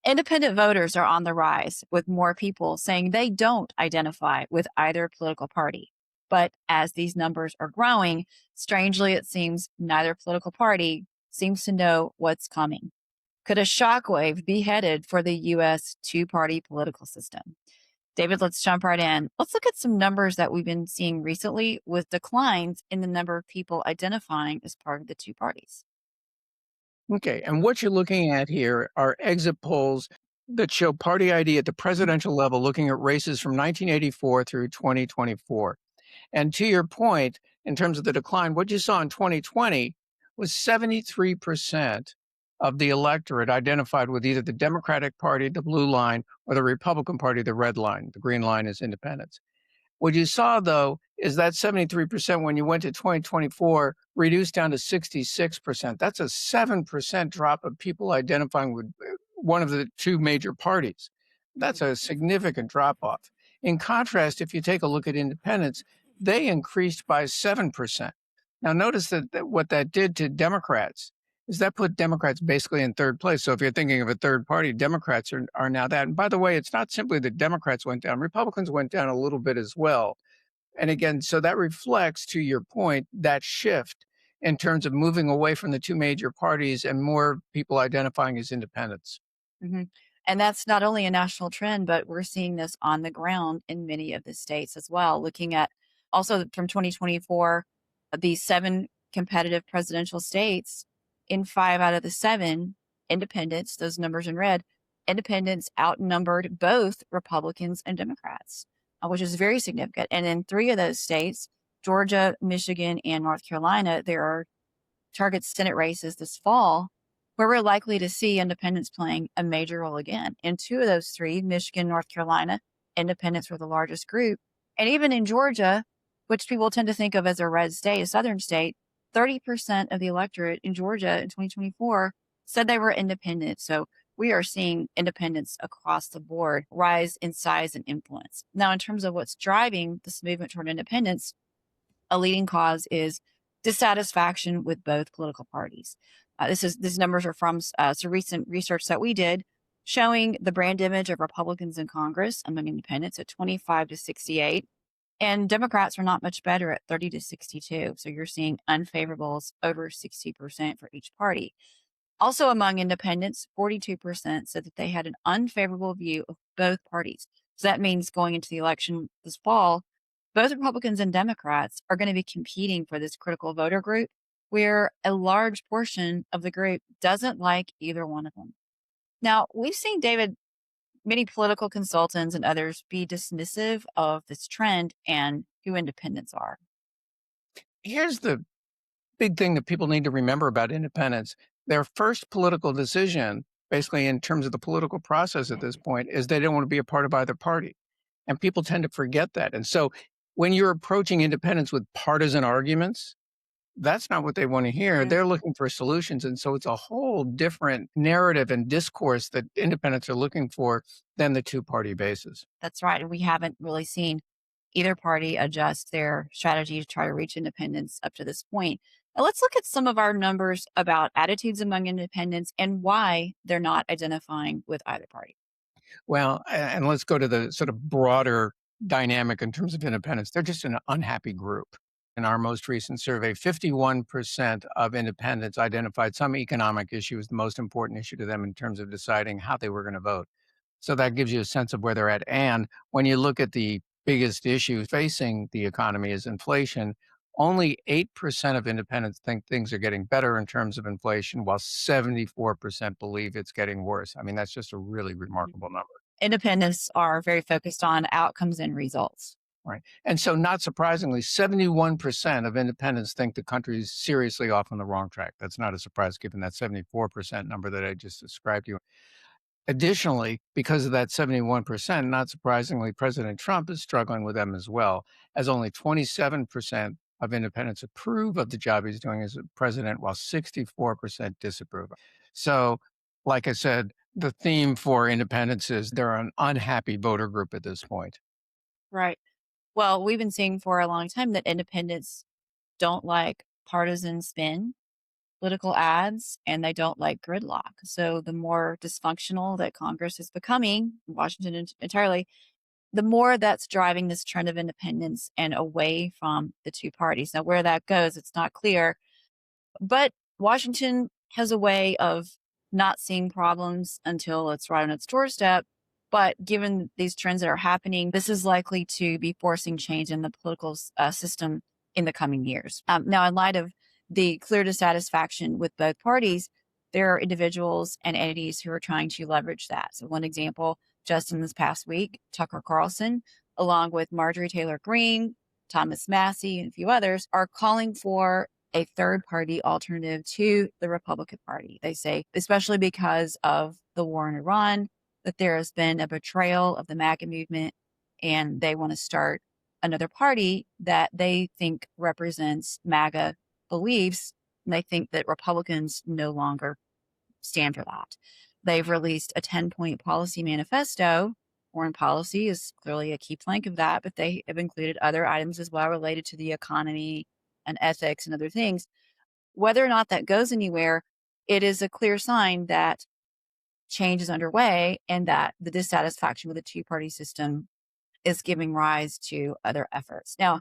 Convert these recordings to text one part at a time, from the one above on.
Independent voters are on the rise, with more people saying they don't identify with either political party. But as these numbers are growing, strangely, it seems neither political party seems to know what's coming. Could a shockwave be headed for the U.S. two-party political system? David, let's jump right in. Let's look at some numbers that we've been seeing recently with declines in the number of people identifying as part of the two parties. Okay, and what you're looking at here are exit polls that show party ID at the presidential level, looking at races from 1984 through 2024. And to your point, in terms of the decline, what you saw in 2020 was 73% of the electorate identified with either the Democratic Party, the blue line, or the Republican Party, the red line. The green line is independents. What you saw, though, is that 73% when you went to 2024 reduced down to 66%. That's a 7% drop of people identifying with one of the two major parties. That's a significant drop off. In contrast, if you take a look at independents, they increased by 7%. Now, notice that what that did to Democrats is that put Democrats basically in third place. So if you're thinking of a third party, Democrats are now that. And by the way, it's not simply that Democrats went down, Republicans went down a little bit as well. And again, so that reflects, to your point, that shift in terms of moving away from the two major parties and more people identifying as independents. hmm And that's not only a national trend, but we're seeing this on the ground in many of the states as well. Looking at also from 2024, these seven competitive presidential states, in five out of the seven independents, those numbers in red, independents outnumbered both Republicans and Democrats, which is very significant. And in three of those states, Georgia, Michigan, and North Carolina, there are target Senate races this fall where we're likely to see independents playing a major role again. In two of those three, Michigan, North Carolina, independents were the largest group. And even in Georgia, which people tend to think of as a red state, a southern state, 30% of the electorate in Georgia in 2024 said they were independent. So we are seeing independents across the board rise in size and influence. Now, in terms of what's driving this movement toward independence, a leading cause is dissatisfaction with both political parties. These numbers are from some recent research that we did showing the brand image of Republicans in Congress among independents at 25 to 68. And Democrats are not much better at 30 to 62. So you're seeing unfavorables over 60% for each party. Also among independents, 42% said that they had an unfavorable view of both parties. So that means going into the election this fall, both Republicans and Democrats are going to be competing for this critical voter group where a large portion of the group doesn't like either one of them. Now, we've seen, David, many political consultants and others be dismissive of this trend and who independents are. Here's the big thing that people need to remember about independents. Their first political decision, basically in terms of the political process at this point, is they don't want to be a part of either party. And people tend to forget that. And so when you're approaching independence with partisan arguments, that's not what they want to hear. Yeah. They're looking for solutions. And so it's a whole different narrative and discourse that independents are looking for than the two-party basis. That's right. And we haven't really seen either party adjust their strategy to try to reach independence up to this point. Now, let's look at some of our numbers about attitudes among independents and why they're not identifying with either party. Well, and let's go to the sort of broader dynamic in terms of independents. They're just an unhappy group. In our most recent survey, 51% of independents identified some economic issue as the most important issue to them in terms of deciding how they were going to vote. So that gives you a sense of where they're at. And when you look at the biggest issue facing the economy is inflation, only 8% of independents think things are getting better in terms of inflation, while 74% believe it's getting worse. I mean, that's just a really remarkable number. Independents are very focused on outcomes and results. Right. And so, not surprisingly, 71% of independents think the country is seriously off on the wrong track. That's not a surprise given that 74% number that I just described to you. Additionally, because of that 71%, not surprisingly, President Trump is struggling with them as well, as only 27% of independents approve of the job he's doing as president, while 64% disapprove. So, like I said, the theme for independents is they're an unhappy voter group at this point. Right. Well, we've been seeing for a long time that independents don't like partisan spin. political ads and they don't like gridlock. So the more dysfunctional that Congress is becoming, Washington entirely, the more that's driving this trend of independence and away from the two parties. Now, where that goes, it's not clear, but Washington has a way of not seeing problems until it's right on its doorstep. But given these trends that are happening, this is likely to be forcing change in the political system in the coming years. Now, in light of the clear dissatisfaction with both parties, there are individuals and entities who are trying to leverage that. So, one example, just in this past week, Tucker Carlson, along with Marjorie Taylor Greene, Thomas Massey, and a few others, are calling for a third party alternative to the Republican Party. They say, especially because of the war in Iran, that there has been a betrayal of the MAGA movement, and they want to start another party that they think represents MAGA beliefs. And they think that Republicans no longer stand for that. They've released a 10-point policy manifesto. Foreign policy is clearly a key plank of that, but they have included other items as well related to the economy and ethics and other things. Whether or not that goes anywhere, it is a clear sign that change is underway and that the dissatisfaction with the two-party system is giving rise to other efforts. Now,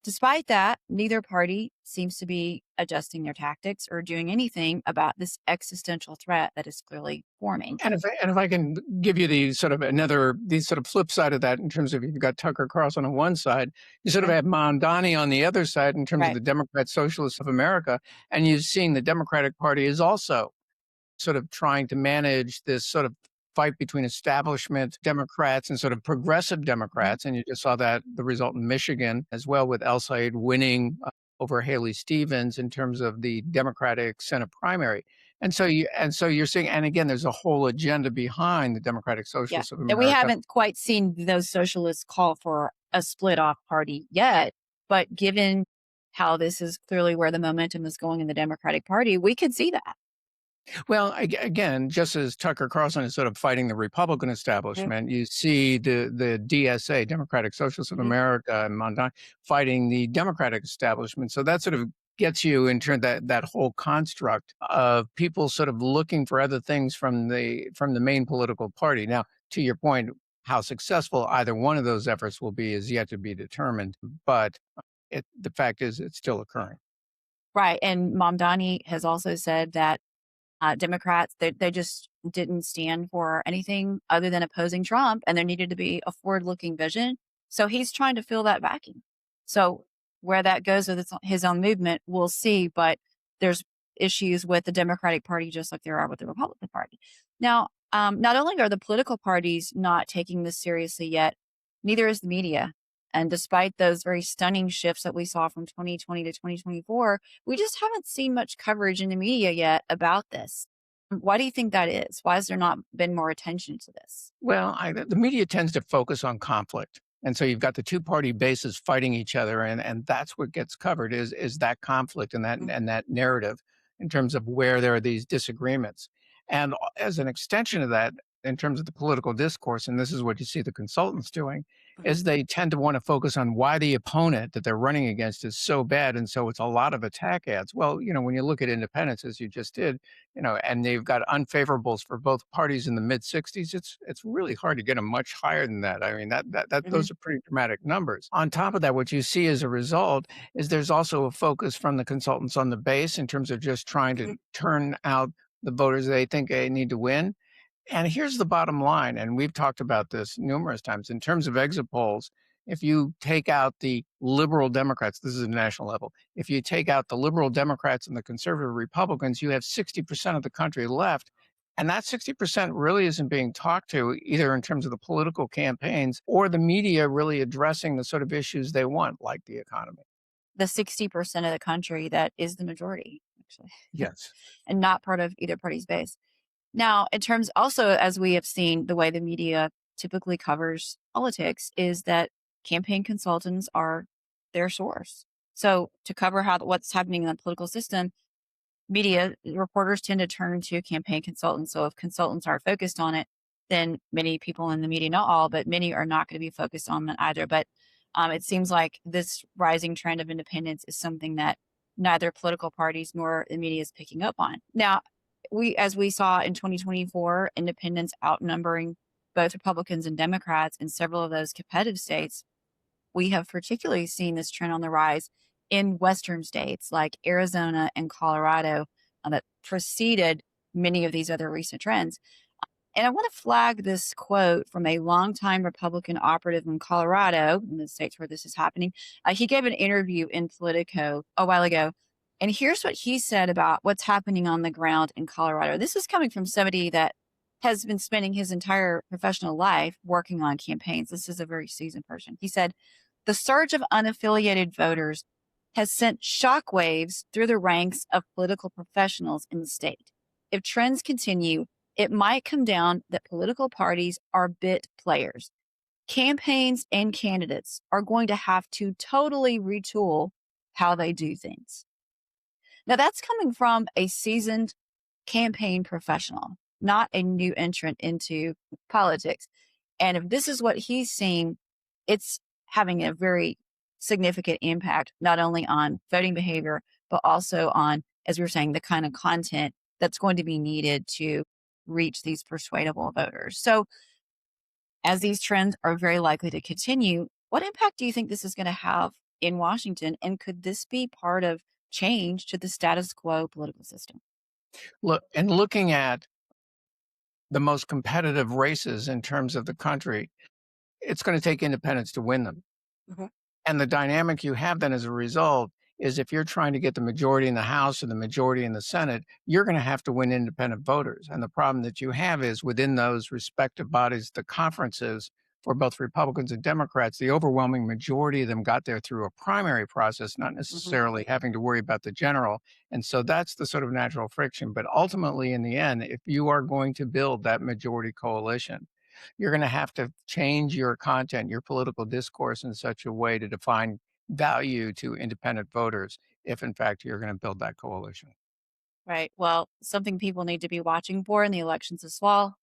despite that, neither party seems to be adjusting their tactics or doing anything about this existential threat that is clearly forming. And if I can give you the sort of flip side of that in terms of you've got Tucker Carlson on one side, you sort of Okay. have Mamdani on the other side in terms of Right. the Democrat Socialists of America, and you've seen the Democratic Party is also sort of trying to manage this sort of fight between establishment Democrats and sort of progressive Democrats. And you just saw that the result in Michigan as well, with El Said winning over Haley Stevens in terms of the Democratic Senate primary. And so you're seeing, and again, there's a whole agenda behind the Democratic Yeah. Socialists of And we America. haven't quite seen those socialists call for a split off party yet. But given how this is clearly where the momentum is going in the Democratic Party, we could see that. Well, again, just as Tucker Carlson is sort of fighting the Republican establishment, you see the DSA, Democratic Socialists of Mhm. America, and Mamdani fighting the Democratic establishment. So that sort of gets you into that whole construct of people sort of looking for other things from the main political party. Now, to your point, how successful either one of those efforts will be is yet to be determined. But the fact is, it's still occurring. Right. And Mamdani has also said that Democrats, they just didn't stand for anything other than opposing Trump, and there needed to be a forward-looking vision. So he's trying to fill that vacuum. So where that goes with his own movement, we'll see. But there's issues with the Democratic Party, just like there are with the Republican Party. Now, not only are the political parties not taking this seriously yet, neither is the media. And despite those very stunning shifts that we saw from 2020 to 2024, we just haven't seen much coverage in the media yet about this. Why do you think that is? Why has there not been more attention to this? Well, the media tends to focus on conflict. And so you've got the two-party bases fighting each other, and that's what gets covered is that conflict and Mhm. that narrative in terms of where there are these disagreements. And as an extension of that, in terms of the political discourse, and this is what you see the consultants doing, Mhm. is they tend to want to focus on why the opponent that they're running against is so bad. And so it's a lot of attack ads. Well, when you look at independents, as you just did, and they've got unfavorables for both parties in the mid 60s. It's really hard to get them much higher than that. I mean, that Mhm. those are pretty dramatic numbers. On top of that, what you see as a result is there's also a focus from the consultants on the base in terms of just trying to Mhm. turn out the voters they think they need to win. And here's the bottom line, and we've talked about this numerous times in terms of exit polls. If you take out the liberal Democrats, this is a national level, if you take out the liberal Democrats and the conservative Republicans, you have 60% of the country left. And that 60% really isn't being talked to either in terms of the political campaigns or the media really addressing the sort of issues they want, like the economy. The 60% of the country that is the majority, actually, Yes. and not part of either party's base. Now, in terms also, as we have seen, the way the media typically covers politics is that campaign consultants are their source. So to cover what's happening in the political system, media reporters tend to turn to campaign consultants. So if consultants are focused on it, then many people in the media, not all, but many are not going to be focused on that either. But it seems like this rising trend of independence is something that neither political parties nor the media is picking up on. Now, as we saw in 2024, independents outnumbering both Republicans and Democrats in several of those competitive states, we have particularly seen this trend on the rise in Western states like Arizona and Colorado that preceded many of these other recent trends. And I want to flag this quote from a longtime Republican operative in Colorado, in the states where this is happening. He gave an interview in Politico a while ago. And here's what he said about what's happening on the ground in Colorado. This is coming from somebody that has been spending his entire professional life working on campaigns. This is a very seasoned person. He said, the surge of unaffiliated voters has sent shockwaves through the ranks of political professionals in the state. If trends continue, it might come down that political parties are bit players. Campaigns and candidates are going to have to totally retool how they do things. Now, that's coming from a seasoned campaign professional, not a new entrant into politics. And if this is what he's seeing, it's having a very significant impact, not only on voting behavior, but also on, as we were saying, the kind of content that's going to be needed to reach these persuadable voters. So as these trends are very likely to continue, what impact do you think this is going to have in Washington? And could this be part of change to the status quo political system? Look, and looking at the most competitive races in terms of the country, it's going to take independents to win them. Mhm. And the dynamic you have then as a result is if you're trying to get the majority in the House or the majority in the Senate, you're going to have to win independent voters. And the problem that you have is within those respective bodies, the conferences for both Republicans and Democrats, the overwhelming majority of them got there through a primary process, not Mhm. necessarily having to worry about the general. And so that's the sort of natural friction. But ultimately, in the end, if you are going to build that majority coalition, you're going to have to change your content, your political discourse in such a way to define value to independent voters if, in fact, you're going to build that coalition. Right. Well, something people need to be watching for in the elections as well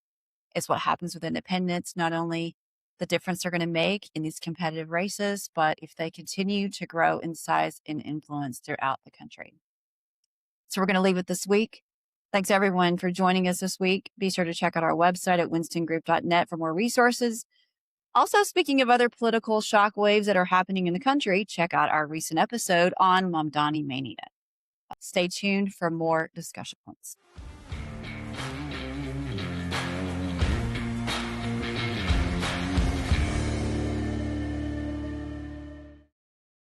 is what happens with independents, not only the difference they're going to make in these competitive races, but if they continue to grow in size and influence throughout the country. So we're going to leave it this week. Thanks everyone for joining us this week. Be sure to check out our website at winstongroup.net for more resources. Also, speaking of other political shockwaves that are happening in the country, check out our recent episode on Mamdani Mania. Stay tuned for more discussion points.